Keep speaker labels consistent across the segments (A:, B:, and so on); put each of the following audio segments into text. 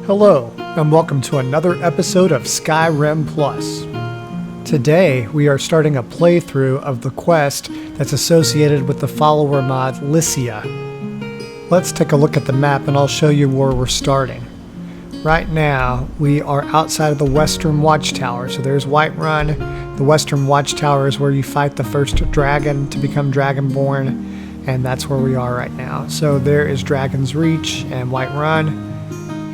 A: Hello, and welcome to another episode of Skyrim Plus. Today, we are starting a playthrough of the quest that's associated with the follower mod Lyssia. Let's take a look at the map and I'll show you where we're starting. Right now, we are outside of the Western Watchtower, so there's Whiterun. The Western Watchtower is where you fight the first dragon to become Dragonborn, and that's where we are right now. So there is Dragon's Reach and Whiterun.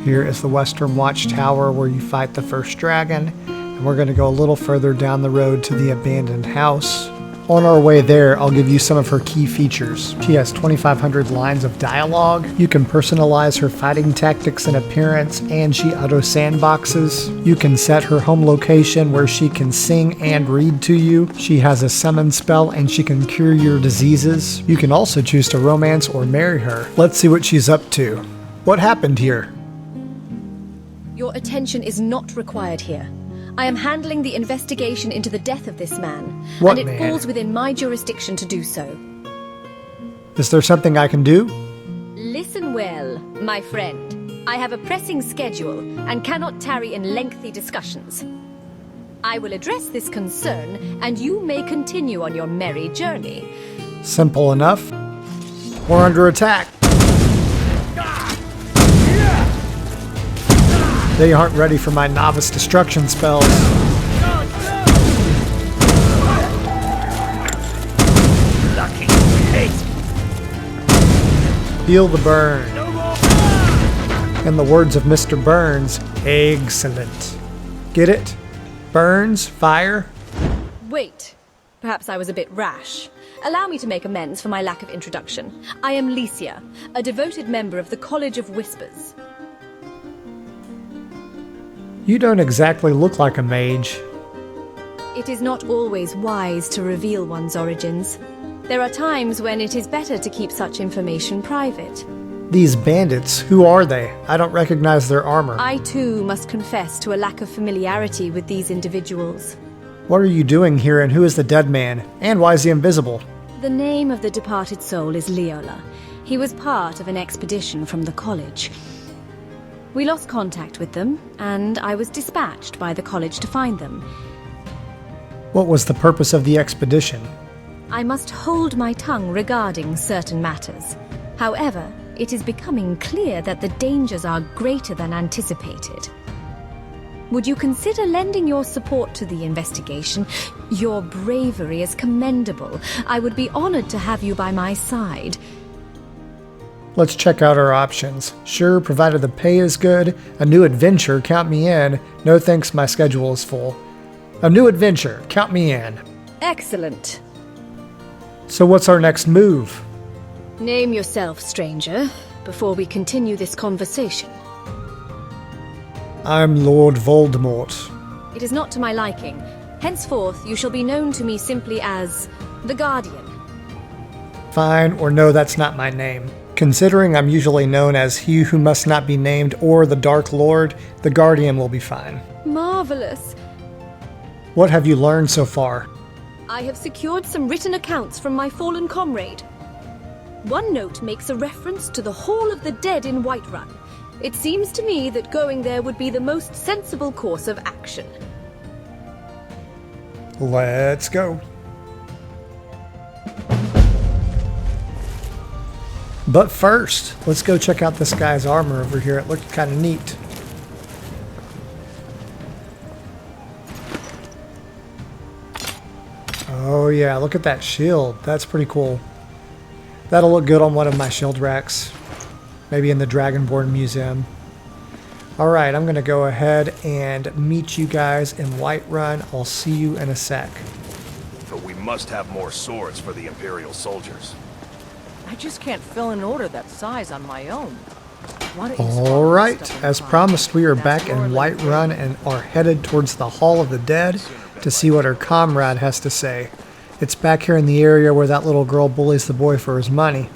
A: Here is the Western Watchtower where you fight the first dragon, and we're going to go a little further down the road to the abandoned house. On our way there, I'll give you some of her key features. She has 2,500 lines of dialogue. You can personalize her fighting tactics and appearance, and she auto-sandboxes. You can set her home location where she can sing and read to you. She has a summon spell, and she can cure your diseases. You can also choose to romance or marry her. Let's see what she's up to. What happened here?
B: Your attention is not required here. I am handling the investigation into the death of this man,
A: What
B: and it
A: man?
B: falls within my jurisdiction to do so.
A: Is there something I can do?
B: Listen well, my friend. I have a pressing schedule and cannot tarry in lengthy discussions. I will address this concern, and you may continue on your merry journey.
A: Simple enough. We're under attack. They aren't ready for my novice destruction spells. Feel the burn. In the words of Mr. Burns, excellent. Get it? Burns, fire.
B: Wait. Perhaps I was a bit rash. Allow me to make amends for my lack of introduction. I am Lyssia, a devoted member of the College of Whispers.
A: You don't exactly look like a mage.
B: It is not always wise to reveal one's origins. There are times when it is better to keep such information private.
A: These bandits, who are they? I don't recognize their armor.
B: I too must confess to a lack of familiarity with these individuals.
A: What are you doing here, and who is the dead man? And why is he invisible?
B: The name of the departed soul is Leola. He was part of an expedition from the college. We lost contact with them, and I was dispatched by the college to find them.
A: What was the purpose of the expedition?
B: I must hold my tongue regarding certain matters. However, it is becoming clear that the dangers are greater than anticipated. Would you consider lending your support to the investigation? Your bravery is commendable. I would be honored to have you by my side.
A: Let's check out our options. Sure, provided the pay is good. A new adventure, count me in. No thanks, my schedule is full. A new adventure, count me in.
B: Excellent.
A: So what's our next move?
B: Name yourself, stranger, before we continue this conversation.
A: I'm Lord Voldemort.
B: It is not to my liking. Henceforth, you shall be known to me simply as the Guardian.
A: Fine, or no, that's not my name. Considering I'm usually known as He Who Must Not Be Named or the Dark Lord, the Guardian will be fine.
B: Marvelous.
A: What have you learned so far?
B: I have secured some written accounts from my fallen comrade. One note makes a reference to the Hall of the Dead in Whiterun. It seems to me that going there would be the most sensible course of action.
A: Let's go. But first, let's go check out this guy's armor over here. It looked kind of neat. Oh yeah, look at that shield. That's pretty cool. That'll look good on one of my shield racks. Maybe in the Dragonborn Museum. Alright, I'm going to go ahead and meet you guys in Whiterun. I'll see you in a sec.
C: But we must have more swords for the Imperial soldiers.
D: I just can't fill an order that size on my own. Why don't you
A: Alright, as promised, we are back in Whiterun and are headed towards the Hall of the Dead to see what our comrade has to say. It's back here in the area where that little girl bullies the boy for his money.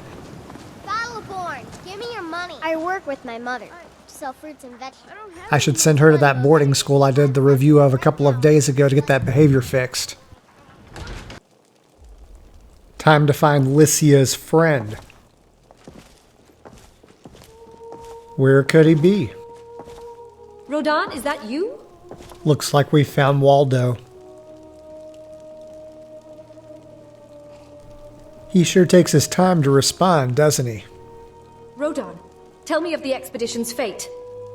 E: Battleborn, give me your money. I work with my mother to sell fruits and vegetables.
A: I should send her to that boarding school I did the review of a couple of days ago to get that behavior fixed. Time to find Lyssia's friend. Where could he be?
B: Rodan, is that you?
A: Looks like we found Waldo. He sure takes his time to respond, doesn't he?
B: Rodan, tell me of the expedition's fate.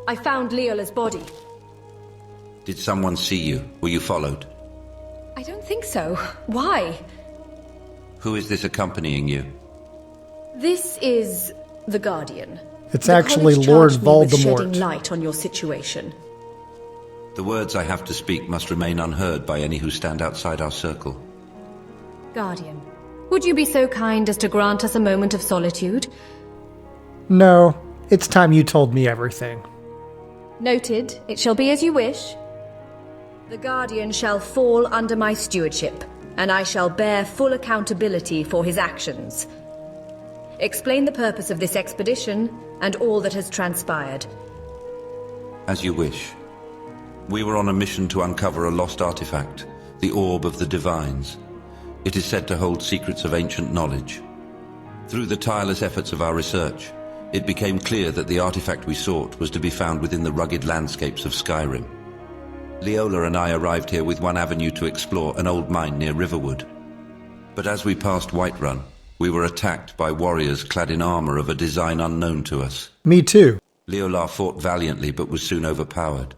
B: I found Leola's body.
F: Did someone see you? Were you followed?
B: I don't think so. Why?
F: Who is this accompanying you?
B: This is the Guardian.
A: It's
B: The
A: actually
B: college
A: Lord
B: charged me with shedding
A: Voldemort.
B: light on your situation.
F: The words I have to speak must remain unheard by any who stand outside our circle.
B: Guardian, would you be so kind as to grant us a moment of solitude?
A: No, it's time you told me everything.
B: Noted. It shall be as you wish. The Guardian shall fall under my stewardship, and I shall bear full accountability for his actions. Explain the purpose of this expedition and all that has transpired.
F: As you wish. We were on a mission to uncover a lost artifact, the Orb of the Divines. It is said to hold secrets of ancient knowledge. Through the tireless efforts of our research, it became clear that the artifact we sought was to be found within the rugged landscapes of Skyrim. Leola and I arrived here with one avenue to explore, an old mine near Riverwood. But as we passed Whiterun, we were attacked by warriors clad in armor of a design unknown to us.
A: Me too.
F: Leola fought valiantly but was soon overpowered.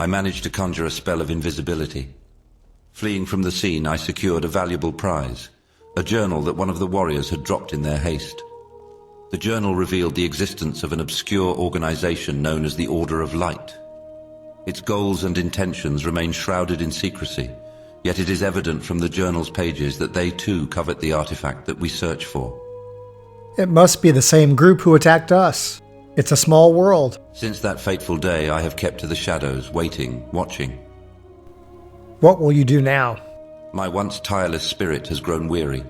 F: I managed to conjure a spell of invisibility. Fleeing from the scene, I secured a valuable prize, a journal that one of the warriors had dropped in their haste. The journal revealed the existence of an obscure organization known as the Order of Light. Its goals and intentions remain shrouded in secrecy, yet it is evident from the journal's pages that they too covet the artifact that we search for.
A: It must be the same group who attacked us. It's a small world.
F: Since that fateful day, I have kept to the shadows, waiting, watching.
A: What will you do now?
F: My once tireless spirit has grown weary.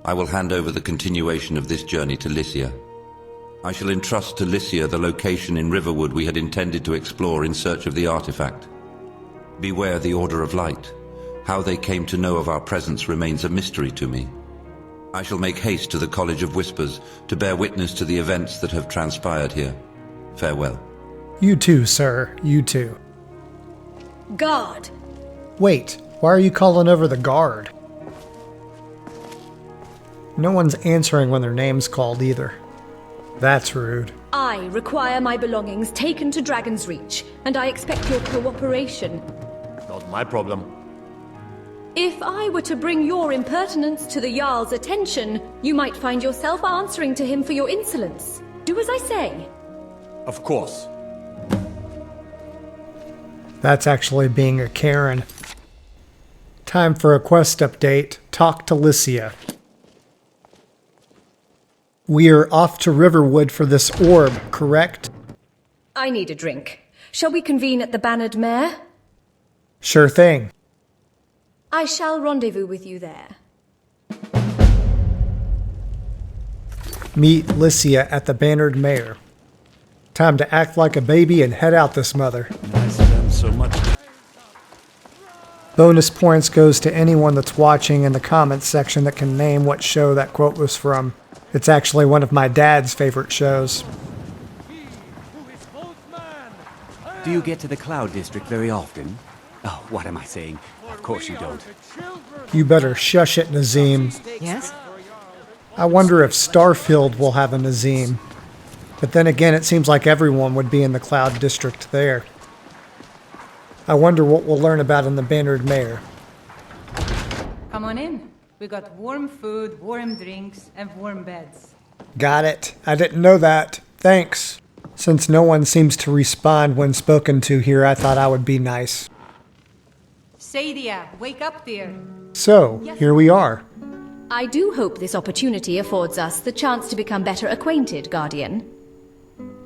F: I will hand over the continuation of this journey to Lyssia. I shall entrust to Lyssia the location in Riverwood we had intended to explore in search of the artifact. Beware the Order of Light. How they came to know of our presence remains a mystery to me. I shall make haste to the College of Whispers to bear witness to the events that have transpired here. Farewell.
A: You too, sir. You too.
B: Guard!
A: Wait, why are you calling over the guard? No one's answering when their name's called either. That's rude.
B: I require my belongings taken to Dragon's Reach, and I expect your cooperation.
C: Not my problem.
B: If I were to bring your impertinence to the Jarl's attention, you might find yourself answering to him for your insolence. Do as I say.
C: Of course.
A: That's actually being a Karen. Time for a quest update. Talk to Lyssia. We are off to Riverwood for this orb, correct?
B: I need a drink. Shall we convene at the Bannered Mare?
A: Sure thing.
B: I shall rendezvous with you there.
A: Meet Lyssia at the Bannered Mare. Time to act like a baby and head out this mother.
C: I spend so much.
A: Bonus points goes to anyone that's watching in the comments section that can name what show that quote was from. It's actually one of my dad's favorite shows.
G: Do you get to the Cloud District very often? Oh, what am I saying? Of course you don't.
A: You better shush it, Nazim.
D: Yes?
A: I wonder if Starfield will have a Nazim. But then again, it seems like everyone would be in the Cloud District there. I wonder what we'll learn about in the Bannered Mare.
H: Come on in. We got warm food, warm drinks, and warm beds.
A: Got it. I didn't know that. Thanks. Since no one seems to respond when spoken to here, I thought I would be nice.
H: Sadia, wake up there.
A: So, here we are.
B: I do hope this opportunity affords us the chance to become better acquainted, Guardian.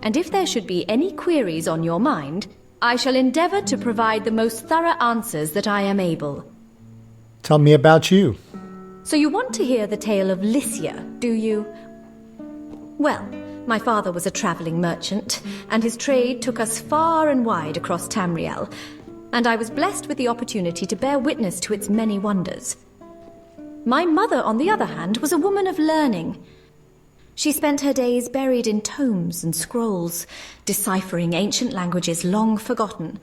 B: And if there should be any queries on your mind, I shall endeavor to provide the most thorough answers that I am able.
A: Tell me about you.
B: So you want to hear the tale of Lyssia, do you? Well, my father was a traveling merchant, and his trade took us far and wide across Tamriel, and I was blessed with the opportunity to bear witness to its many wonders. My mother, on the other hand, was a woman of learning. She spent her days buried in tomes and scrolls, deciphering ancient languages long forgotten.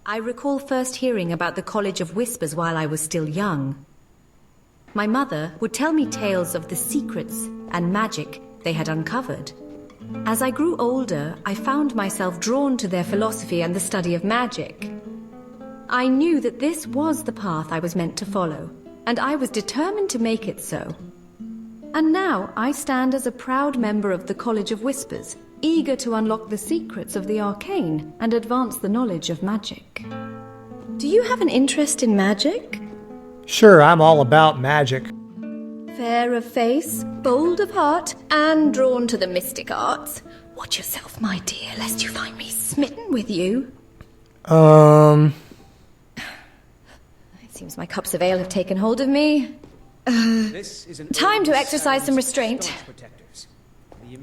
B: I recall first hearing about the College of Whispers while I was still young. My mother would tell me tales of the secrets and magic they had uncovered. As I grew older, I found myself drawn to their philosophy and the study of magic. I knew that this was the path I was meant to follow, and I was determined to make it so. And now I stand as a proud member of the College of Whispers, eager to unlock the secrets of the arcane and advance the knowledge of magic. Do you have an interest in magic?
A: Sure, I'm all about magic.
B: Fair of face, bold of heart, and drawn to the mystic arts. Watch yourself, my dear, lest you find me smitten with you. It seems my cups of ale have taken hold of me. Time to exercise some restraint.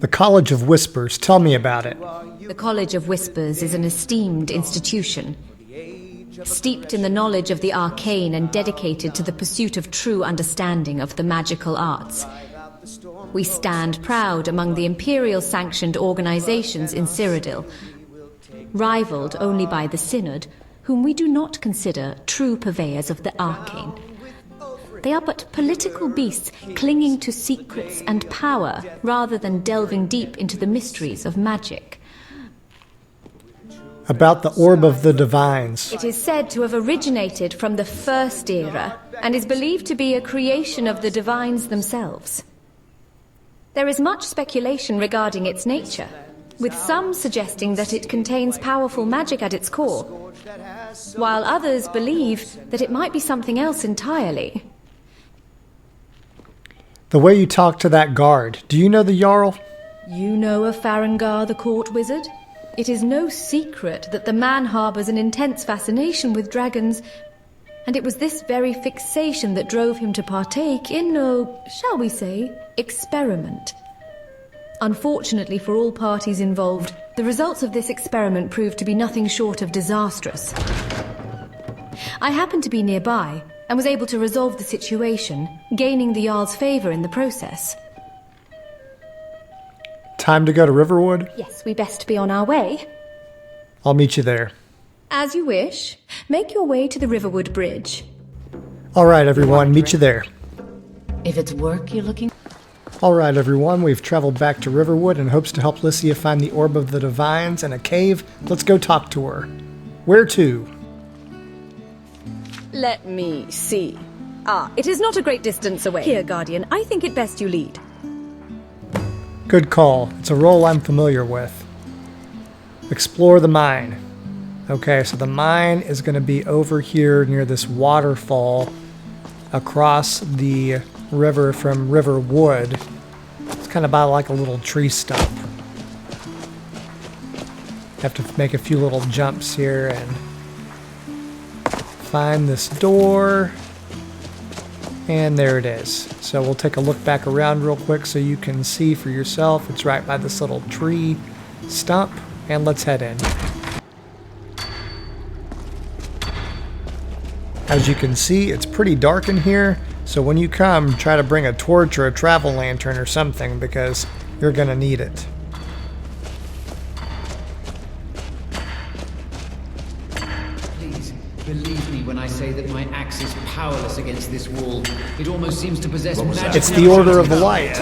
A: The College of Whispers, tell me about it.
B: The College of Whispers is an esteemed institution, steeped in the knowledge of the arcane and dedicated to the pursuit of true understanding of the magical arts. We stand proud among the Imperial-sanctioned organizations in Cyrodiil, rivaled only by the Synod, whom we do not consider true purveyors of the arcane. They are but political beasts clinging to secrets and power rather than delving deep into the mysteries of magic.
A: About the Orb of the Divines.
B: It is said to have originated from the First Era and is believed to be a creation of the Divines themselves. There is much speculation regarding its nature, with some suggesting that it contains powerful magic at its core, while others believe that it might be something else entirely.
A: The way you talk to that guard, do you know the Jarl?
B: You know of Farengar, the court wizard? It is no secret that the man harbors an intense fascination with dragons, and it was this very fixation that drove him to partake in a, shall we say, experiment. Unfortunately for all parties involved, the results of this experiment proved to be nothing short of disastrous. I happened to be nearby, and was able to resolve the situation, gaining the Jarl's favor in the process.
A: Time to go to Riverwood?
B: Yes, we best be on our way.
A: I'll meet you there.
B: As you wish. Make your way to the Riverwood Bridge.
A: All right, everyone, meet you there.
H: If it's work you're looking...
A: All right, everyone, we've traveled back to Riverwood in hopes to help Lyssia find the Orb of the Divines in a cave. Let's go talk to her. Where to?
B: Let me see. It is not a great distance away. Here, Guardian, I think it best you lead.
A: Good call. It's a role I'm familiar with. Explore the mine. Okay, so the mine is going to be over here near this waterfall across the river from Riverwood. It's kind of by like a little tree stump. Have to make a few little jumps here and find this door. And there it is. So we'll take a look back around real quick so you can see for yourself. It's right by this little tree stump. And let's head in. As you can see, it's pretty dark in here. So when you come, try to bring a torch or a travel lantern or something because you're going to need it.
I: Please, believe me when I say that my axe is powerless against this wall. It almost seems to possess magic.
A: It's the Order of the Light.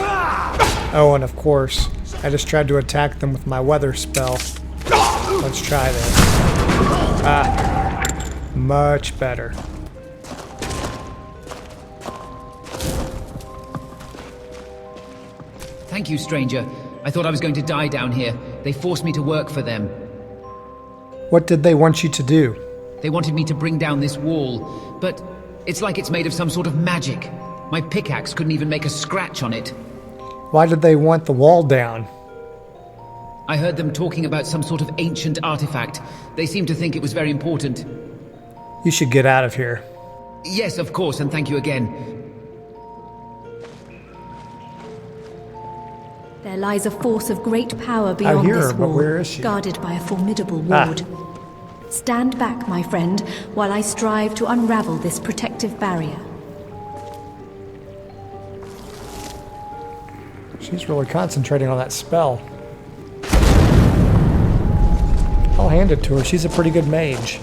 A: Oh, and of course, I just tried to attack them with my weather spell. Let's try this. Much better.
I: Thank you, stranger. I thought I was going to die down here. They forced me to work for them.
A: What did they want you to do?
I: They wanted me to bring down this wall, but it's like it's made of some sort of magic. My pickaxe couldn't even make a scratch on it.
A: Why did they want the wall down?
I: I heard them talking about some sort of ancient artifact. They seemed to think it was very important.
A: You should get out of here.
I: Yes, of course, and thank you again.
B: There lies a force of great power beyond this
A: but
B: wall,
A: where is she?
B: guarded by a formidable ward. Stand back, my friend, while I strive to unravel this protective barrier.
A: She's really concentrating on that spell. I'll hand it to her. She's a pretty good mage.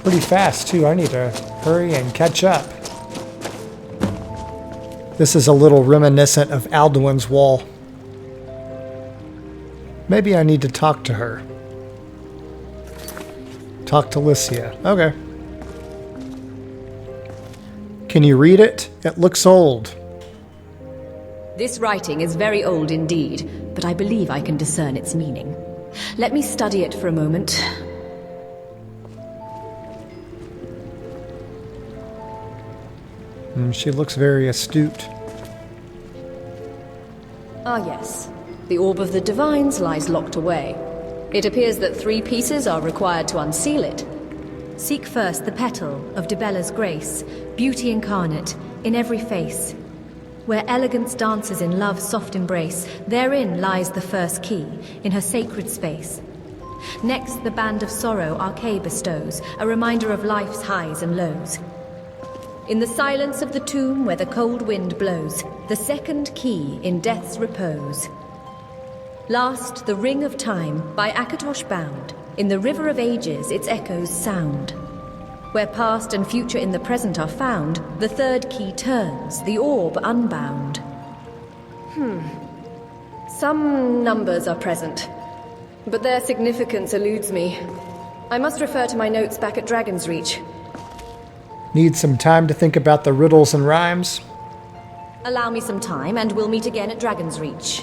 A: Pretty fast, too. I need to hurry and catch up. This is a little reminiscent of Alduin's Wall. Maybe I need to talk to her. Talk to Lyssia. Okay. Can you read it? It looks old.
B: This writing is very old indeed, but I believe I can discern its meaning. Let me study it for a moment.
A: She looks very astute.
B: Ah, yes. The Orb of the Divines lies locked away. It appears that 3 pieces are required to unseal it. Seek first the petal of Dibella's grace, beauty incarnate, in every face. Where elegance dances in love's soft embrace, therein lies the first key, in her sacred space. Next, the band of sorrow Arcade bestows, a reminder of life's highs and lows. In the silence of the tomb where the cold wind blows, the second key in death's repose. Last, the ring of time, by Akatosh bound. In the river of ages, its echoes sound. Where past and future in the present are found, the third key turns, the orb unbound. Some numbers are present, but their significance eludes me. I must refer to my notes back at Dragon's Reach.
A: Need some time to think about the riddles and rhymes?
B: Allow me some time, and we'll meet again at Dragon's Reach.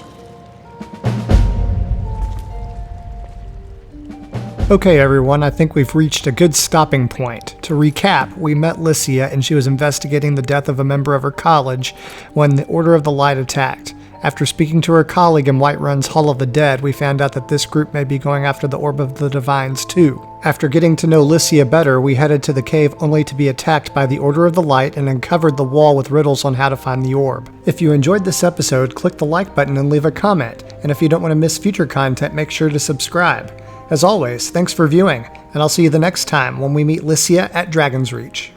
A: Okay, everyone, I think we've reached a good stopping point. To recap, we met Lyssia and she was investigating the death of a member of her college when the Order of the Light attacked. After speaking to her colleague in Whiterun's Hall of the Dead, we found out that this group may be going after the Orb of the Divines too. After getting to know Lyssia better, we headed to the cave only to be attacked by the Order of the Light and uncovered the wall with riddles on how to find the orb. If you enjoyed this episode, click the like button and leave a comment. And if you don't want to miss future content, make sure to subscribe. As always, thanks for viewing, and I'll see you the next time when we meet Lyssia at Dragon's Reach.